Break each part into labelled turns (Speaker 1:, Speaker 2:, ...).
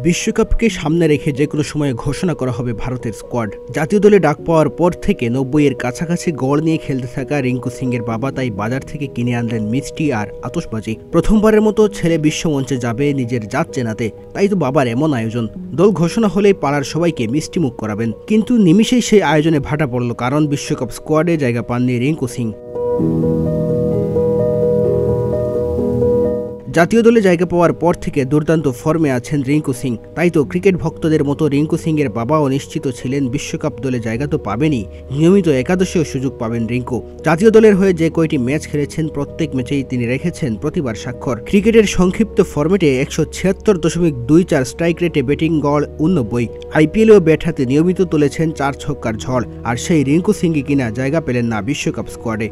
Speaker 1: বিশ্বকাপকে সামনে রেখে যে কোনো সময়ে ঘোষণা করা হবে ভারতের স্কোয়াড। জাতীয় দলে ডাক পাওয়ার পর থেকে 90-এর কাছাকাছি গড় নিয়ে খেলতে থাকা রিঙ্কু সিংয়ের বাবা তাই বাজার থেকে কিনে আনলেন মিষ্টি আর আতশবাজি। প্রথমবারের মতো ছেলে বিশ্বমঞ্চে যাবে নিজের জাত চেনাতে, তাই তো বাবার এমন আয়োজন। দল ঘোষণা হলেই পাড়ার সবাইকে মিষ্টি মুখ করাবেন, কিন্তু নিমিষেই সেই আয়োজনে ভাটা পড়ল, কারণ বিশ্বকাপ স্কোয়াডে জায়গা পাননি রিঙ্কু সিং। জাতীয় দলে জায়গা পাওয়ার পর থেকে দুর্দান্ত ফর্মে আছেন রিঙ্কু সিং, তাই তো ক্রিকেট ভক্তদের মতো রিঙ্কু সিংয়ের বাবাও নিশ্চিত ছিলেন বিশ্বকাপ দলে জায়গা তো পাবেনই, নিয়মিত একাদশেও সুযোগ পাবেন রিঙ্কু। জাতীয় দলের হয়ে যে কয়টি ম্যাচ খেলেছেন প্রত্যেক ম্যাচেই তিনি রেখেছেন প্রতিবার স্বাক্ষর। ক্রিকেটের সংক্ষিপ্ত ফরম্যাটে 176.24 স্ট্রাইক রেটে ব্যাটিং গড় 89, আইপিএলেও ব্যাট হাতে নিয়মিত তুলেছেন 4 ছক্কার ঝড়, আর সেই রিঙ্কু সিংই কিনা জায়গা পেলেন না বিশ্বকাপ স্কোয়াডে।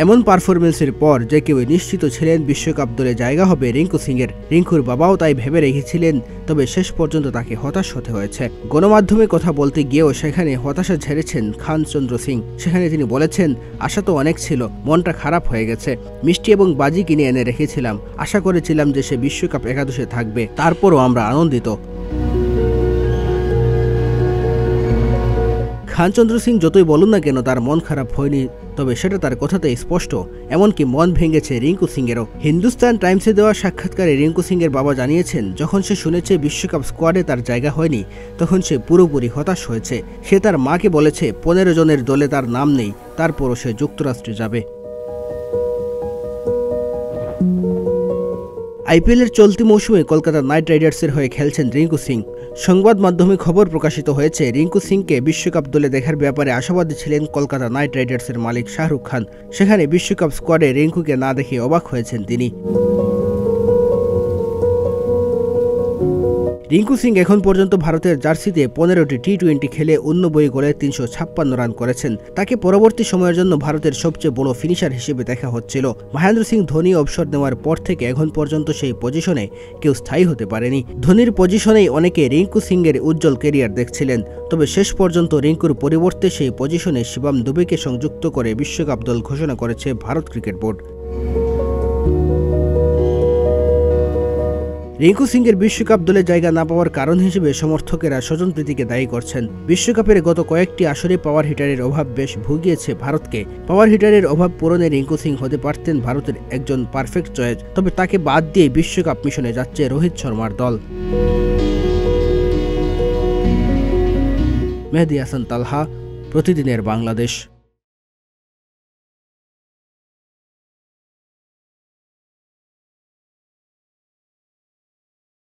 Speaker 1: এমন পারফরমেন্সের পর যে কেউ নিশ্চিত ছিলেন বিশ্বকাপ দলে জায়গা হবে রিঙ্কু সিংয়ের। রিঙ্কুর বাবাও তাই ভেবে রেখেছিলেন, তবে শেষ পর্যন্ত তাকে হতাশ হতে হয়েছে। গণমাধ্যমে কথা বলতে গিয়েও সেখানে হতাশা ঝেড়েছেন খানচন্দ্র সিং। সেখানে তিনি বলেছেন, আশা তো অনেক ছিল, মনটা খারাপ হয়ে গেছে। মিষ্টি এবং বাজি কিনে এনে রেখেছিলাম, আশা করেছিলাম যে সে বিশ্বকাপ একাদশে থাকবে, তারপরও আমরা আনন্দিত। খানচন্দ্র সিং যতই বলুন না কেন তার মন খারাপ হয়নি, তবে সেটা তার কথাতেই স্পষ্ট। এমনকি মন ভেঙেছে রিঙ্কু সিংয়েরও। হিন্দুস্তান টাইমসে দেওয়া সাক্ষাৎকারে রিঙ্কু সিংয়ের বাবা জানিয়েছেন, যখন সে শুনেছে বিশ্বকাপ স্কোয়াডে তার জায়গা হয়নি, তখন সে পুরোপুরি হতাশ হয়েছে। সে তার মাকে বলেছে 15 জনের দলে তার নাম নেই, তারপরও সে যুক্তরাষ্ট্রে যাবে। আইপিএলের চলতি মৌসুমে কলকাতা নাইট রাইডার্সের হয়ে খেলছেন রিঙ্কু সিং। সংবাদ মাধ্যমে খবর প্রকাশিত হয়েছে, রিঙ্কু সিংকে বিশ্বকাপ দলে দেখার ব্যাপারে আশাবাদী ছিলেন কলকাতা নাইট রাইডার্সের মালিক শাহরুখ খান। সেখানে বিশ্বকাপ স্কোয়াডে রিঙ্কুকে না দেখে অবাক হয়েছেন তিনি। রিঙ্কু সিং এখন পর্যন্ত ভারতের জার্সিতে 15টি টি-20 খেলে 89 গোলে 356 রান করেছেন। তাকে পরবর্তী সময়ের জন্য ভারতের সবচেয়ে বড় ফিনিশার হিসেবে দেখা হচ্ছিল। মহেন্দ্র সিং ধোনি অবসর নেওয়ার পর থেকে এখন পর্যন্ত সেই পজিশনে কেউ স্থায়ী হতে পারেনি। ধোনির পজিশনেই অনেকে রিঙ্কু সিংয়ের উজ্জ্বল ক্যারিয়ার দেখছিলেন, তবে শেষ পর্যন্ত রিঙ্কুর পরিবর্তে সেই পজিশনে শিবম দুবেকে সংযুক্ত করে বিশ্বকাপ দল ঘোষণা করেছে ভারত ক্রিকেট বোর্ড। রিঙ্কু সিংয়ের বিশ্বকাপ দলে জায়গা না পাওয়ার কারণ হিসেবে সমর্থকেরা স্বজনপ্রীতিকে দায়ী করছেন। বিশ্বকাপের গত কয়েকটি আসরে পাওয়ার হিটারের অভাব বেশ ভুগিয়েছে ভারতকে। পাওয়ার হিটারের অভাব পূরণে রিঙ্কু সিং হতে পারতেন ভারতের একজন পারফেক্ট চয়েস, তবে তাকে বাদ দিয়ে বিশ্বকাপ মিশনে যাচ্ছে রোহিত শর্মার দল। মেহেদী হাসান তালহা, প্রতিদিনের বাংলাদেশ।